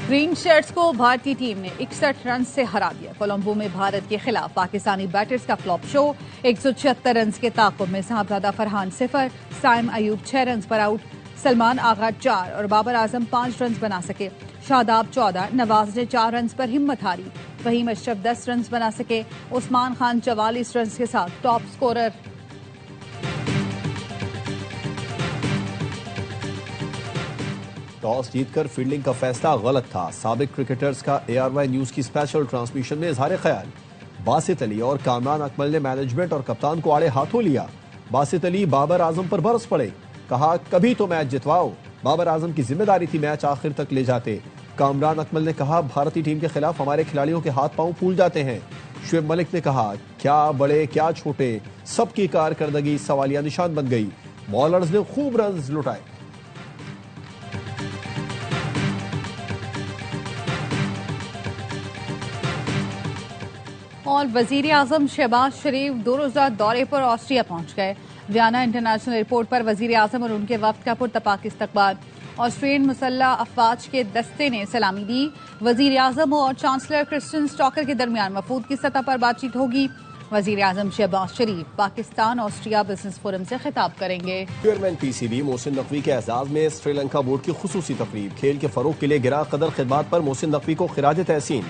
Green shirts को भारतीय team ने 61 रन से हरा दिया। कोलंबो में भारत के खिलाफ पाकिस्तानी बैटर्स का फ्लॉप शो। 176 रन के ताक़ुब में साहबजादा फरहान 0, साइम अयूब 6 रन पर आउट, सलमान आगा 4 और बाबर आजम 5 रन बना सके। शादाब 14, नवाज ने 4 रन पर हिम्मत हारी। वहीम अशरफ 10 रन बना सके। उस्मान खान 44 रन के साथ टॉप स्कोरर। टॉस जीतकर फील्डिंग का फैसला गलत था। साबिक क्रिकेटर्स का ARY न्यूज की स्पेशल ट्रांसमिशन में इजहार ख्याल। बासित अली और कामरान अकमल ने मैनेजमेंट और कप्तान को आड़े हाथों लिया। बासित अली बाबर आजम पर बरस पड़े, कहा कभी तो मैच जितवाओ। बाबर आजम की जिम्मेदारी थी मैच आखिर तक ले जाते। कामरान अकमल ने कहा भारतीय टीम के खिलाफ हमारे खिलाड़ियों के हाथ पांव फूल जाते हैं। शुएब मलिक ने कहा क्या बड़े क्या छोटे, सबकी कारकर्दगी सवालिया निशान बन गई। बॉलर्स ने खूब रन लुटाए। और वजीर आजम शहबाज शरीफ 2 रोज़ा दौरे पर ऑस्ट्रिया पहुंच गए। वियना इंटरनेशनल एयरपोर्ट पर वजीर आजम और उनके वफ्द का पुरतपाक इस्तकबाल। ऑस्ट्रियन मुसल्ह अफवाज के दस्ते ने सलामी दी। वजीर आजम और चांसलर क्रिस्टियन स्टॉकर के दरमियान वफूद की सतह पर बातचीत होगी। वजीर आजम शहबाज शरीफ पाकिस्तान ऑस्ट्रिया बिजनेस फोरम से खिताब करेंगे। चेयरमैन PCB मोहसिन नकवी के एजाज में श्रीलंका बोर्ड की खुसूसी तकरीब। खेल के फरोग के लिए गिरा कदर खिदमात पर मोहसिन नकवी को खिराज तहसीन।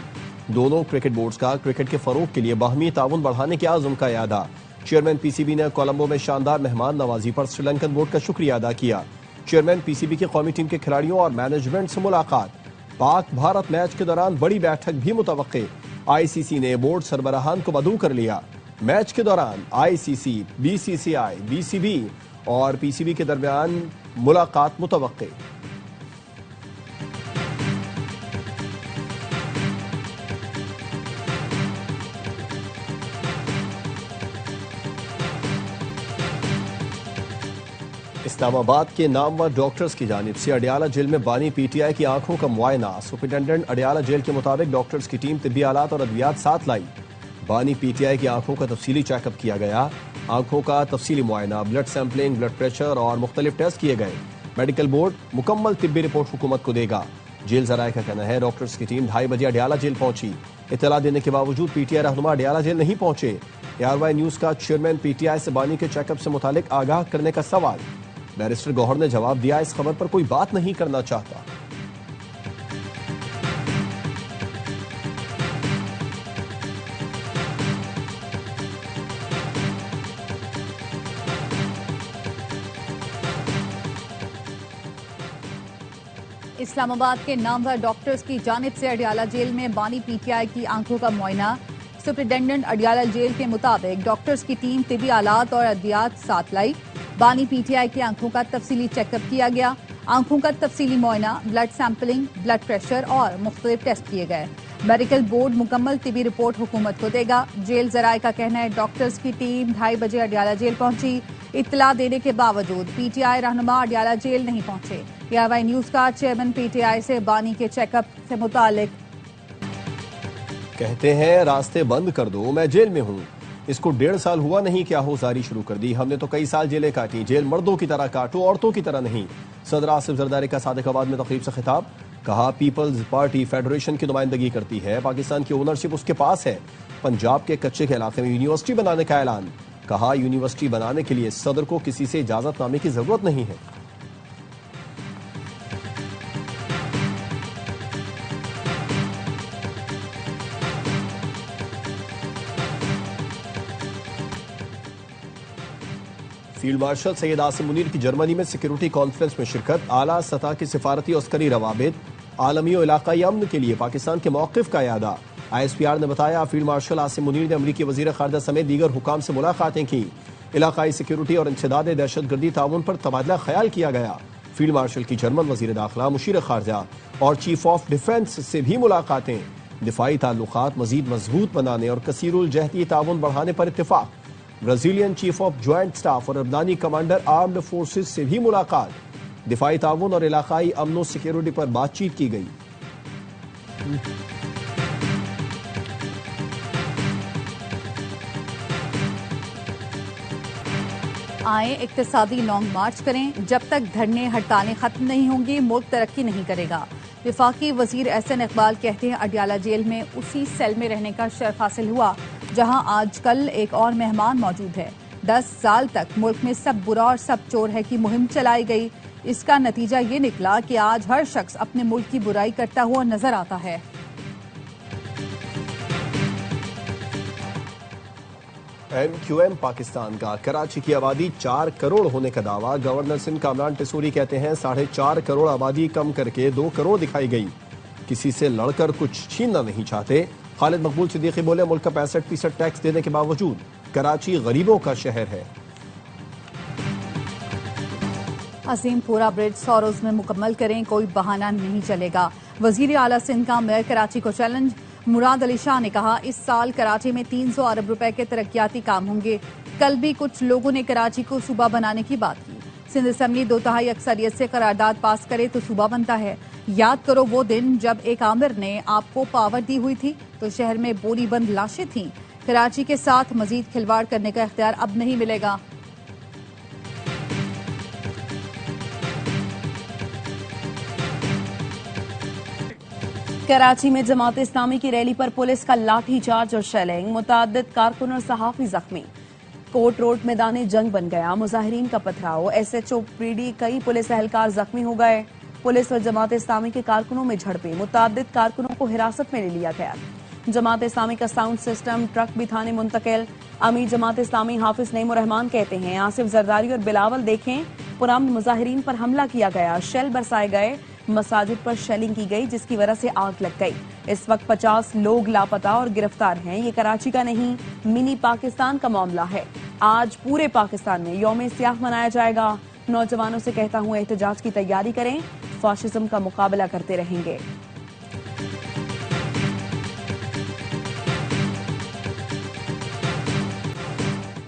दोनों क्रिकेट बोर्ड्स का क्रिकेट के फरोग के लिए बाहमी ताउन बढ़ाने के आज़म का यादा। चेयरमैन PCB ने कोलंबो में शानदार मेहमान नवाजी पर श्रीलंकन बोर्ड का शुक्रिया अदा किया। चेयरमैन PCB की कौमी टीम के खिलाड़ियों और मैनेजमेंट से मुलाकात। पाक भारत मैच के दौरान बड़ी बैठक भी मुतवक्के। ICC ने बोर्ड सरबराहान को मदऊ कर लिया। मैच के दौरान ICC, BCCI, BCB और PCB के दरमियान मुलाकात मुतवक्के। इस्लामाबाद के नामवर डॉक्टर्स की जानिब से अडियाला जेल में बानी PTI की आंखों का मुआयना। सुपरिटेंडेंट अडियाला जेल के मुताबिक डॉक्टर्स की टीम तिब्बी आलात और अद्वियात साथ लाई। बानी PTI की आंखों का तफसीली चेकअप किया गया। आंखों का तफसीली मुआयना, ब्लड सैंपलिंग, ब्लड प्रेशर और मुख्तलिफ टेस्ट किए गए। मेडिकल बोर्ड मुकम्मल तिब्बी रिपोर्ट हुकूमत को देगा। जेल जराये का कहना है डॉक्टर्स की टीम 2:30 बजे अडियाला जेल पहुंची। इत्तला देने के बावजूद PTI रहनुमा अडियाला जेल नहीं पहुंचे। ARY न्यूज का चेयरमैन PTI से बानी के चेकअप से मुतालिक आगाह करने का सवाल। बैरिस्टर गौहर ने जवाब दिया इस खबर पर कोई बात नहीं करना चाहता। इस्लामाबाद के नामवर डॉक्टर्स की जानिब से अडियाला जेल में बानी PTI की आंखों का मुआयना। सुपरिटेंडेंट अडियाला जेल के मुताबिक डॉक्टर्स की टीम तिब्बी आलात और अद्वियात साथ लाई। बानी PTI की आंखों का तफसीली चेकअप किया गया। आंखों का तफसीली मुआयना, ब्लड सैंपलिंग, ब्लड प्रेशर और मुख्तलिफ टेस्ट किए गए। मेडिकल बोर्ड मुकम्मल तिबी रिपोर्ट हुकूमत को देगा। जेल जराये का कहना है डॉक्टर्स की टीम 2:30 बजे अडियाला जेल पहुंची। इत्तला देने के बावजूद PTI रहनुमा अडियाला जेल नहीं पहुंचे। ARY न्यूज का चेयरमैन PTI से बानी के चेकअप से मुतालिक कहते हैं रास्ते बंद कर दो, मैं जेल में हूँ। इसको 1.5 साल हुआ नहीं क्या होशियारी शुरू कर दी। हमने तो कई साल जेलें काटी। जेल मर्दों की तरह काटो, औरतों की तरह नहीं। सदर आसिफ जरदारी का सादिकाबाद में तकरीब से खिताब। कहा पीपल्स पार्टी फेडरेशन की नुमाइंदगी करती है, पाकिस्तान की ओनरशिप उसके पास है। पंजाब के कच्चे के इलाके में यूनिवर्सिटी बनाने का ऐलान। कहा यूनिवर्सिटी बनाने के लिए सदर को किसी से इजाजतनामे की जरूरत नहीं है। फील्ड मार्शल सैयद आसिम मुनीर की जर्मनी में सिक्योरिटी कॉन्फ्रेंस में शिरकत। आला सतह की सिफारती और अस्करी रवाबित, आलमी और इलाकाई अमन के लिए पाकिस्तान के मौक़िफ़ का यादा। ISPR ने बताया फील्ड मार्शल आसिम मुनीर ने अमरीकी वज़ीर ख़ारिजा समेत दीगर हुकाम से मुलाकातें की। इलाकाई सिक्योरिटी और इंसदाद दहशतगर्दी ताउन पर तबादला ख्याल किया गया। फील्ड मार्शल की जर्मन वज़ीर दाखिला, मुशीर ख़ारिजा और चीफ ऑफ डिफेंस से भी मुलाकातें। दिफाई ताल्लुकात मज़ीद मजबूत बनाने और कसीरुल जहती ताउन बढ़ाने पर इत्तेफाक। Brazilian chief of joint staff और अफगानी कमांडर आर्म्ड फोर्सेस से भी मुलाकात। दिफाई ताउन और इलाकाई अमन सिक्योरिटी पर बातचीत की गई। आए इक्तिसादी लॉन्ग मार्च करें। जब तक धरने हड़तालें खत्म नहीं होंगी मुल्क तरक्की नहीं करेगा। वफाकी वजीर एहसन इकबाल कहते हैं अडियाला जेल में उसी सेल में रहने का शर्फ हासिल हुआ जहां आजकल एक और मेहमान मौजूद है। 10 साल तक मुल्क में सब बुरा और सब चोर है की मुहिम चलाई गई। इसका नतीजा ये निकला कि आज हर शख्स अपने मुल्क की बुराई करता हुआ नजर आता है। MQM पाकिस्तान का कराची की आबादी 4 करोड़ होने का दावा। गवर्नर सिंध कामरान टिसूरी कहते हैं 4.5 करोड़ आबादी कम करके 2 करोड़ दिखाई गई। किसी से लड़कर कुछ छीनना नहीं चाहते। खालिद मकबूल सिद्दीकी बोले मुल्क का 65% टैक्स देने के बावजूद कराची गरीबों का शहर है। अजीमपुरा ब्रिज 100 रोज में मुकम्मल करें, कोई बहाना नहीं चलेगा। वजीर आला सिंध का मेयर कराची को चैलेंज। मुराद अली शाह ने कहा इस साल कराची में 300 अरब रुपए के तरक्याती काम होंगे। कल भी कुछ लोगों ने कराची को सूबा बनाने की बात की। सिंध असम्बली 2/3 अक्सरियत से करारदाद पास करे तो सूबा बनता है। याद करो वो दिन जब एक आमिर ने आपको पावर दी हुई थी तो शहर में बोरी बंद लाशें थीं। कराची के साथ मजीद खिलवाड़ करने का इख्तियार अब नहीं मिलेगा। कराची में जमात इस्लामी की रैली पर पुलिस का लाठीचार्ज और शेलिंग। मुतअद्दिद कारकुन और सहाफी जख्मी। कोर्ट रोड मैदान जंग बन गया। मुजाहिरीन का पथराव। SHO PD कई पुलिस एहलकार जख्मी हो गए। पुलिस और जमात इस्लामी के कारकुनों में झड़पें। मुतअद्दिद कारकुनों को हिरासत में ले लिया गया। जमात इस्लामी का साउंड सिस्टम ट्रक भी थाने मुंतकिल। अमीर जमात इस्लामी हाफिज नईम रहमान कहते हैं आसिफ जरदारी और बिलावल देखें पुरअमन मुजाहिरीन पर हमला किया गया, शेल बरसाए गए, मसाजिद पर शेलिंग की गई जिसकी वजह से आग लग गई। इस वक्त 50 लोग लापता और गिरफ्तार हैं। ये कराची का नहीं मिनी पाकिस्तान का मामला है। आज पूरे पाकिस्तान में यौम सियाह मनाया जाएगा। नौजवानों से कहता हूं एहतजाज की तैयारी करें, फाशिज्म का मुकाबला करते रहेंगे।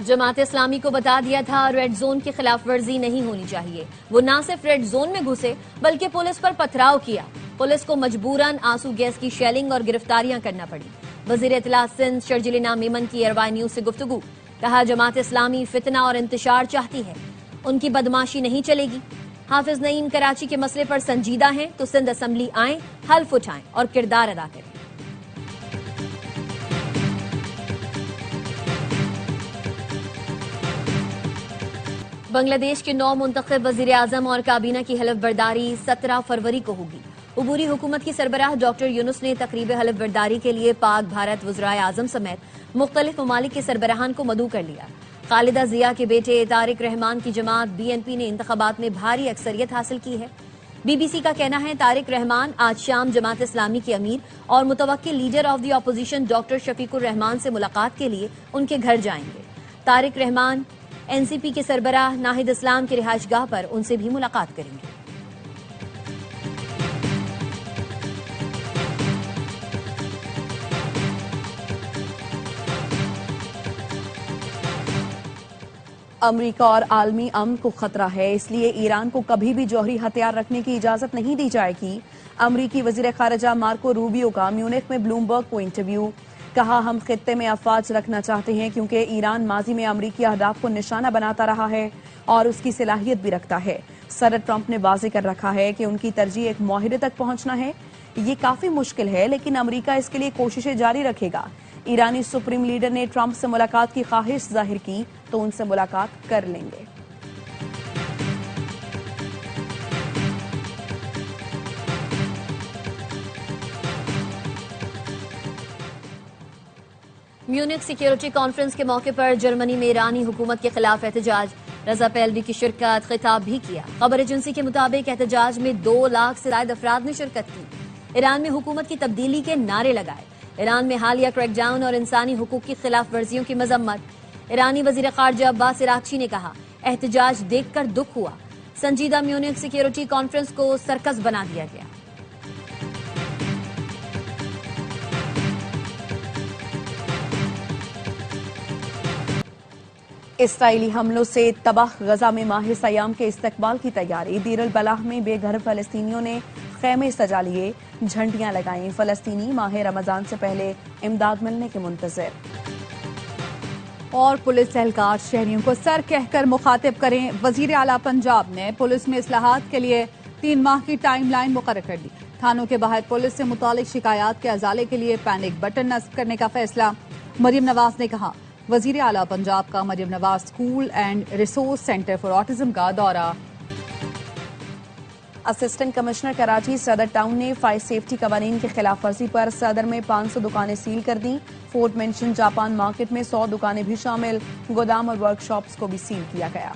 जमात इस्लामी को बता दिया था रेड जोन की खिलाफ वर्जी नहीं होनी चाहिए। वो ना सिर्फ रेड जोन में घुसे बल्कि पुलिस पर पथराव किया। पुलिस को मजबूरन आंसू गैस की शेलिंग और गिरफ्तारियां करना पड़ी। वजीर इत्तला सिंध शर्जिल इनाम मेमन की एयरवाई न्यूज से गुफ्तगू। कहा जमात इस्लामी फितना और इंतशार चाहती है, उनकी बदमाशी नहीं चलेगी। हाफिज नईम कराची के मसले पर संजीदा हैं तो सिंध असम्बली आए, हल्फ उठाएं और किरदार अदा करें। बांग्लादेश के 9 मुंतखब वजीर आजम और काबीना की हलफ बर्दारी 17 फरवरी को होगी। उबूरी हुकूमत की सरबराह डॉक्टर यूनुस ने तकरीब हलफ बर्दारी के लिए पाक भारत वज़राए आजम समेत मुख्तलिफ ममालिक के सरबराहान को मदऊ कर लिया। खालिदा जिया के बेटे तारिक रहमान की जमात BNP ने इंतखाबात में भारी अक्सरियत हासिल की है। BBC का कहना है तारिक रहमान आज शाम जमात इस्लामी के अमीर और मुतवक्किल leader of the opposition doctor Shafiqur Rahman से मुलाकात के लिए उनके घर जाएंगे। तारिक रहमान NCP के सरबराह नाहिद इस्लाम की रिहाइशगाह पर उनसे भी मुलाकात करेंगे। अमेरिका और आलमी अमन को खतरा है, इसलिए ईरान को कभी भी जौहरी हथियार रखने की इजाजत नहीं दी जाएगी। अमेरिकी वजीर खारजा मार्को रूबियो का म्यूनिख में ब्लूमबर्ग को इंटरव्यू। कहा हम खित्ते में अफवाज रखना चाहते हैं क्योंकि ईरान माजी में अमरीकी अहदाफ को निशाना बनाता रहा है और उसकी सलाहियत भी रखता है। सदर ट्रंप ने वाज़ेह कर रखा है कि उनकी तरजीह एक मुआहिदे तक पहुंचना है। ये काफी मुश्किल है लेकिन अमरीका इसके लिए कोशिशें जारी रखेगा। ईरानी सुप्रीम लीडर ने ट्रंप से मुलाकात की ख्वाहिश जाहिर की तो उनसे मुलाकात कर लेंगे। म्यूनिख सिक्योरिटी कॉन्फ्रेंस के मौके पर जर्मनी में ईरानी हुकूमत के खिलाफ एहतजाज। रजा पहलवी की शिरकत, खिताब भी किया। खबर एजेंसी के मुताबिक एहतजाज में 2 लाख से ज्यादा अफराद ने शिरकत की। ईरान में हुकूमत की तब्दीली के नारे लगाए। ईरान में हालिया क्रैकडाउन और इंसानी हुकूक की खिलाफ वर्जियों की मजम्मत। ईरानी वजीर खारजा अब्बास इराक्ची ने कहा एहतजाज देखकर दुख हुआ। संजीदा म्यूनिख सिक्योरिटी कॉन्फ्रेंस को सर्कस बना दिया गया। इसराइली हमलों से तबाह गजा में माह सयाम के इस्तकबाल की तैयारी। दीर अल बलाह में बेघर फलस्तीनियों ने खेमे सजा लिए, झंडियां लगाई। फलस्तीनी माह रमजान से पहले इमदाद मिलने के मुंतजर। और पुलिस एहलकार शहरियों को सर कहकर मुखातिब करें। वजीर आला पंजाब ने पुलिस में इस्लाहात के लिए 3 माह की टाइमलाइन मुकर्रर कर दी। थानों के बाहर पुलिस से मुतालिक शिकायत के अजाले के लिए पैनिक बटन नस्ब करने का फैसला। मरियम नवाज ने कहा, वजीर आला पंजाब का Maryam Nawaz school and resource centre for autism का दौरा। असिस्टेंट कमिश्नर कराची सदर टाउन ने फायर सेफ्टी कवानीन की खिलाफ वर्जी पर सदर में 500 दुकानें सील कर दी। फोर्ट मेंशन जापान मार्केट में 100 दुकानें भी शामिल। गोदाम और वर्कशॉप्स को भी सील किया गया।